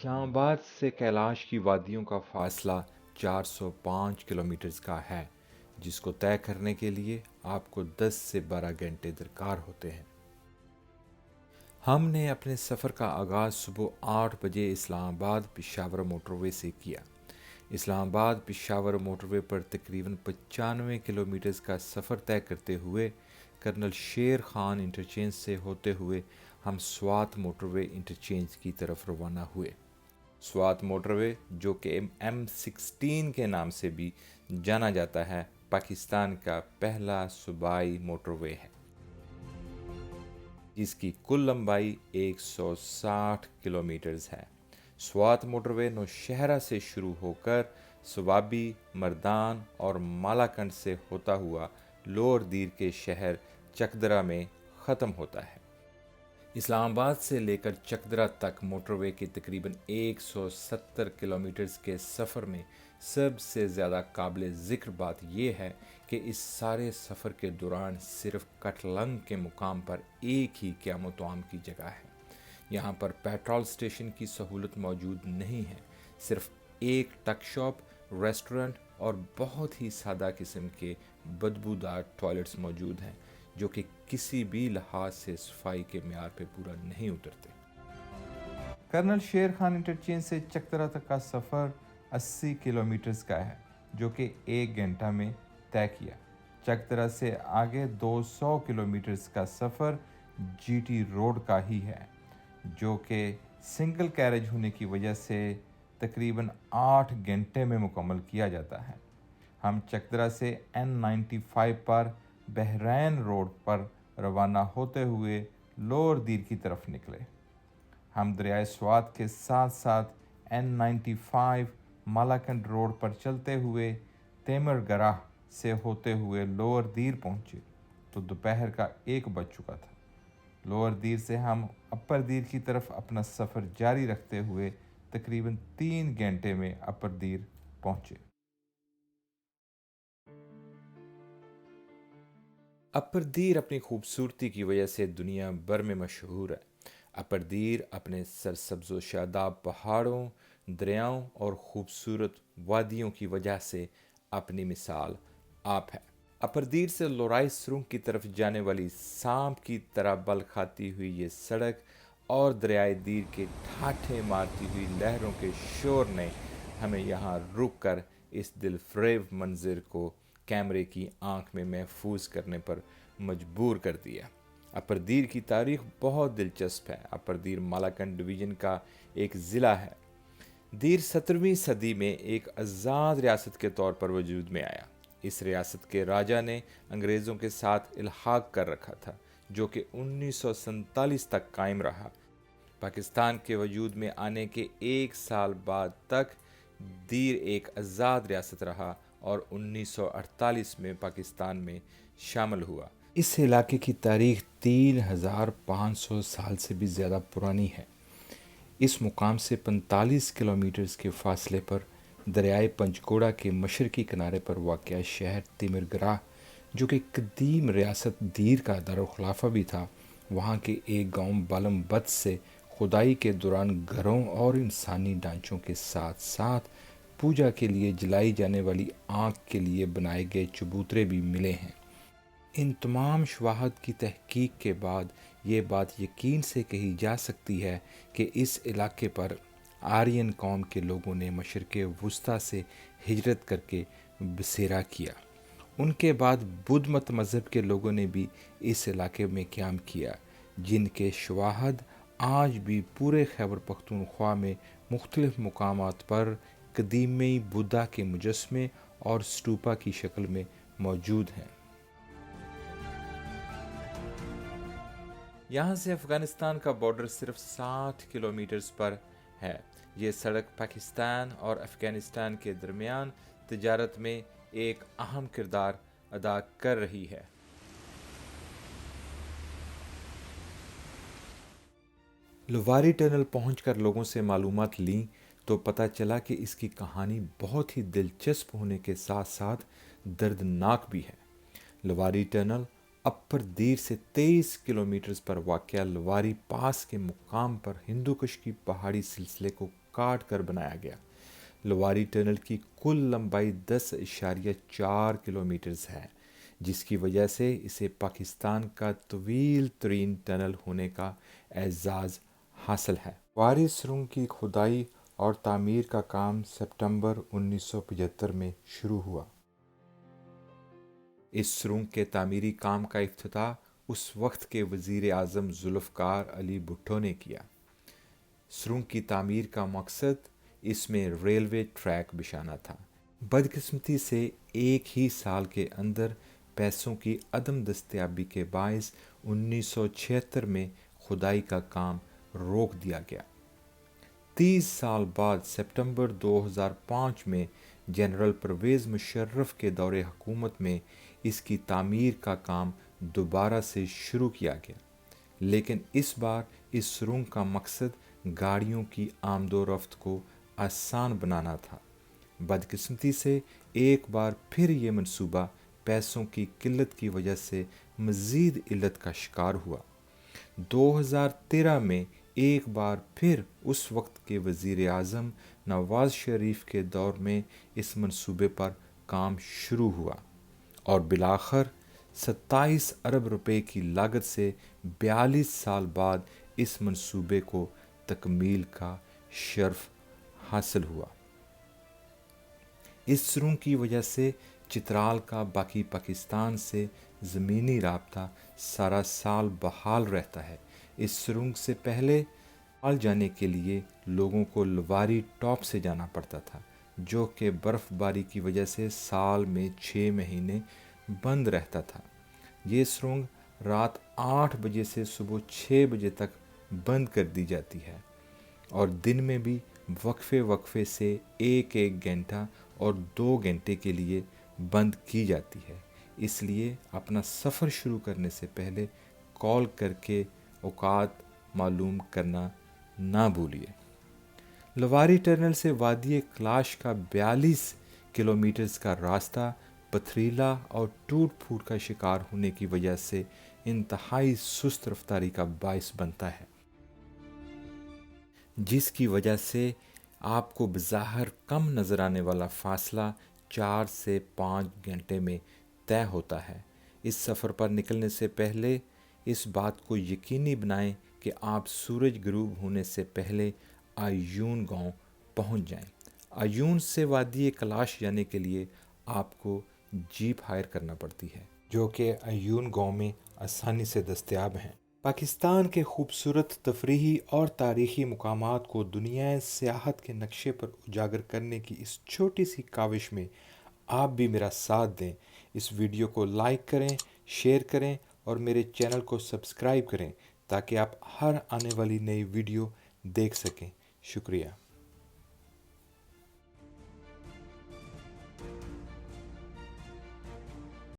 اسلام آباد سے کیلاش کی وادیوں کا فاصلہ 405 کلومیٹرز کا ہے، جس کو طے کرنے کے لیے آپ کو 10 سے 12 گھنٹے درکار ہوتے ہیں۔ ہم نے اپنے سفر کا آغاز صبح 8 بجے اسلام آباد پشاور موٹر وے سے کیا۔ اسلام آباد پشاور موٹر وے پر تقریباً 95 کلومیٹرز کا سفر طے کرتے ہوئے کرنل شیر خان انٹرچینج سے ہوتے ہوئے ہم سوات موٹر وے انٹرچینج کی طرف روانہ ہوئے۔ سوات موٹر وے، جو کہ M16 کے نام سے بھی جانا جاتا ہے، پاکستان کا پہلا صوبائی موٹر وے ہے، جس کی کل لمبائی 160 کلومیٹرز ہے۔ سوات موٹر وے نوشہرہ سے شروع ہو کر سوابی، مردان اور مالاکنڈ سے ہوتا ہوا لوور دیر کے شہر چکدرا میں ختم ہوتا ہے۔ اسلام آباد سے لے کر چکدرا تک موٹر وے کے تقریباً 170 کلومیٹرز کے سفر میں سب سے زیادہ قابل ذکر بات یہ ہے کہ اس سارے سفر کے دوران صرف کٹلنگ کے مقام پر ایک ہی قیام و طعام کی جگہ ہے۔ یہاں پر پیٹرول سٹیشن کی سہولت موجود نہیں ہے، صرف ایک ٹک شاپ، ریسٹورنٹ اور بہت ہی سادہ قسم کے بدبودار ٹوائلٹس موجود ہیں، جو کہ کسی بھی لحاظ سے صفائی کے معیار پہ پورا نہیں اترتے۔ کرنل شیر خان انٹرچینج سے چکدرا تک کا سفر 80 کلومیٹرز کا ہے، جو کہ 1 گھنٹہ میں طے کیا۔ چکدرا سے آگے 200 کلومیٹرز کا سفر جی ٹی روڈ کا ہی ہے، جو کہ سنگل کیریج ہونے کی وجہ سے تقریباً 8 گھنٹے میں مکمل کیا جاتا ہے۔ ہم چکدرا سے N95 پر بحرین روڈ پر روانہ ہوتے ہوئے لوور دیر کی طرف نکلے۔ ہم دریائے سوات کے ساتھ ساتھ N95 مالاکنڈ روڈ پر چلتے ہوئے تیمر گراہ سے ہوتے ہوئے لوور دیر پہنچے تو دوپہر کا 1 بج چکا تھا۔ لوور دیر سے ہم اپر دیر کی طرف اپنا سفر جاری رکھتے ہوئے تقریباً 3 گھنٹے میں اپر دیر پہنچے۔ اپر دیر اپنی خوبصورتی کی وجہ سے دنیا بھر میں مشہور ہے۔ اپر دیر اپنے سرسبز و شاداب پہاڑوں، دریاؤں اور خوبصورت وادیوں کی وجہ سے اپنی مثال آپ ہے۔ اپر دیر سے لورائی سرنگ کی طرف جانے والی سانپ کی طرح بل کھاتی ہوئی یہ سڑک اور دریائے دیر کے ٹھاٹھے مارتی ہوئی لہروں کے شور نے ہمیں یہاں رک کر اس دل فریب منظر کو کیمرے کی آنکھ میں محفوظ کرنے پر مجبور کر دیا۔ اپر دیر کی تاریخ بہت دلچسپ ہے۔ اپر دیر مالاکنڈ ڈویژن کا ایک ضلع ہے۔ دیر 17ویں صدی میں ایک آزاد ریاست کے طور پر وجود میں آیا۔ اس ریاست کے راجا نے انگریزوں کے ساتھ الحاق کر رکھا تھا، جو کہ 1947 تک قائم رہا۔ پاکستان کے وجود میں آنے کے 1 سال بعد تک دیر ایک آزاد ریاست رہا اور 1948 میں پاکستان میں شامل ہوا۔ اس علاقے کی تاریخ 3500 سال سے بھی زیادہ پرانی ہے۔ اس مقام سے 45 کلومیٹرز کے فاصلے پر دریائے پنچگوڑا کے مشرقی کنارے پر واقع شہر تیمر گراہ، جو کہ قدیم ریاست دیر کا دارالخلافہ بھی تھا، وہاں کے ایک گاؤں بالم بت سے کھدائی کے دوران گھروں اور انسانی ڈھانچوں کے ساتھ ساتھ پوجا کے لیے جلائی جانے والی آنکھ کے لیے بنائے گئے چبوترے بھی ملے ہیں۔ ان تمام شواہد کی تحقیق کے بعد یہ بات یقین سے کہی جا سکتی ہے کہ اس علاقے پر آرین قوم کے لوگوں نے مشرق وسطیٰ سے ہجرت کر کے بسیرا کیا۔ ان کے بعد بدھ مت مذہب کے لوگوں نے بھی اس علاقے میں قیام کیا، جن کے شواہد آج بھی پورے خیبر پختونخوا میں مختلف مقامات پر قدیمی بدھا کے مجسمے اور سٹوپا کی شکل میں موجود ہیں۔ یہاں سے افغانستان کا بارڈر صرف 60 کلومیٹرز پر ہے۔ یہ سڑک پاکستان اور افغانستان کے درمیان تجارت میں ایک اہم کردار ادا کر رہی ہے۔ لواری ٹنل پہنچ کر لوگوں سے معلومات لیں تو پتہ چلا کہ اس کی کہانی بہت ہی دلچسپ ہونے کے ساتھ ساتھ دردناک بھی ہے۔ لواری ٹنل اپر دیر سے 23 کلومیٹرز پر واقع لواری پاس کے مقام پر ہندوکش کی پہاڑی سلسلے کو کاٹ کر بنایا گیا۔ لواری ٹنل کی کل لمبائی 10.4 کلومیٹرز ہے، جس کی وجہ سے اسے پاکستان کا طویل ترین ٹنل ہونے کا اعزاز حاصل ہے۔ لواری سرنگ کی کھدائی اور تعمیر کا کام ستمبر 1975 میں شروع ہوا۔ اس سرنگ کے تعمیری کام کا افتتاح اس وقت کے وزیر اعظم ذوالفقار علی بھٹو نے کیا۔ سرنگ کی تعمیر کا مقصد اس میں ریلوے ٹریک بچھانا تھا۔ بدقسمتی سے ایک ہی سال کے اندر پیسوں کی عدم دستیابی کے باعث 1976 میں کھدائی کا کام روک دیا گیا۔ 30 سال بعد ستمبر 2005 میں جنرل پرویز مشرف کے دور حکومت میں اس کی تعمیر کا کام دوبارہ سے شروع کیا گیا، لیکن اس بار اس سرنگ کا مقصد گاڑیوں کی آمد و رفت کو آسان بنانا تھا۔ بدقسمتی سے ایک بار پھر یہ منصوبہ پیسوں کی قلت کی وجہ سے مزید علت کا شکار ہوا۔ 2013 میں ایک بار پھر اس وقت کے وزیر اعظم نواز شریف کے دور میں اس منصوبے پر کام شروع ہوا اور بالآخر 27 ارب روپے کی لاگت سے 42 سال بعد اس منصوبے کو تکمیل کا شرف حاصل ہوا۔ اس سرنگ کی وجہ سے چترال کا باقی پاکستان سے زمینی رابطہ سارا سال بحال رہتا ہے۔ اس سرنگ سے پہلے چترال جانے کے لیے لوگوں کو لواری ٹاپ سے جانا پڑتا تھا، جو کہ برف باری کی وجہ سے سال میں 6 مہینے بند رہتا تھا۔ یہ سرنگ رات 8 بجے سے صبح 6 بجے تک بند کر دی جاتی ہے اور دن میں بھی وقفے سے 1 گھنٹہ اور 2 گھنٹے کے لیے بند کی جاتی ہے۔ اس لیے اپنا سفر شروع کرنے سے پہلے کال کر کے اوقات معلوم کرنا نہ بھولیے۔ لواری ٹنل سے وادی کلاش کا 42 کلومیٹرز کا راستہ پتھریلا اور ٹوٹ پھوٹ کا شکار ہونے کی وجہ سے انتہائی سست رفتاری کا باعث بنتا ہے، جس کی وجہ سے آپ کو بظاہر کم نظر آنے والا فاصلہ 4 سے 5 گھنٹے میں طے ہوتا ہے۔ اس سفر پر نکلنے سے پہلے اس بات کو یقینی بنائیں کہ آپ سورج غروب ہونے سے پہلے آیون گاؤں پہنچ جائیں۔ آیون سے وادی کلاش جانے کے لیے آپ کو جیپ ہائر کرنا پڑتی ہے، جو کہ آیون گاؤں میں آسانی سے دستیاب ہیں۔ پاکستان کے خوبصورت تفریحی اور تاریخی مقامات کو دنیائے سیاحت کے نقشے پر اجاگر کرنے کی اس چھوٹی سی کاوش میں آپ بھی میرا ساتھ دیں۔ اس ویڈیو کو لائک کریں، شیئر کریں اور میرے چینل کو سبسکرائب کریں تاکہ آپ ہر آنے والی نئی ویڈیو دیکھ سکیں۔ شکریہ۔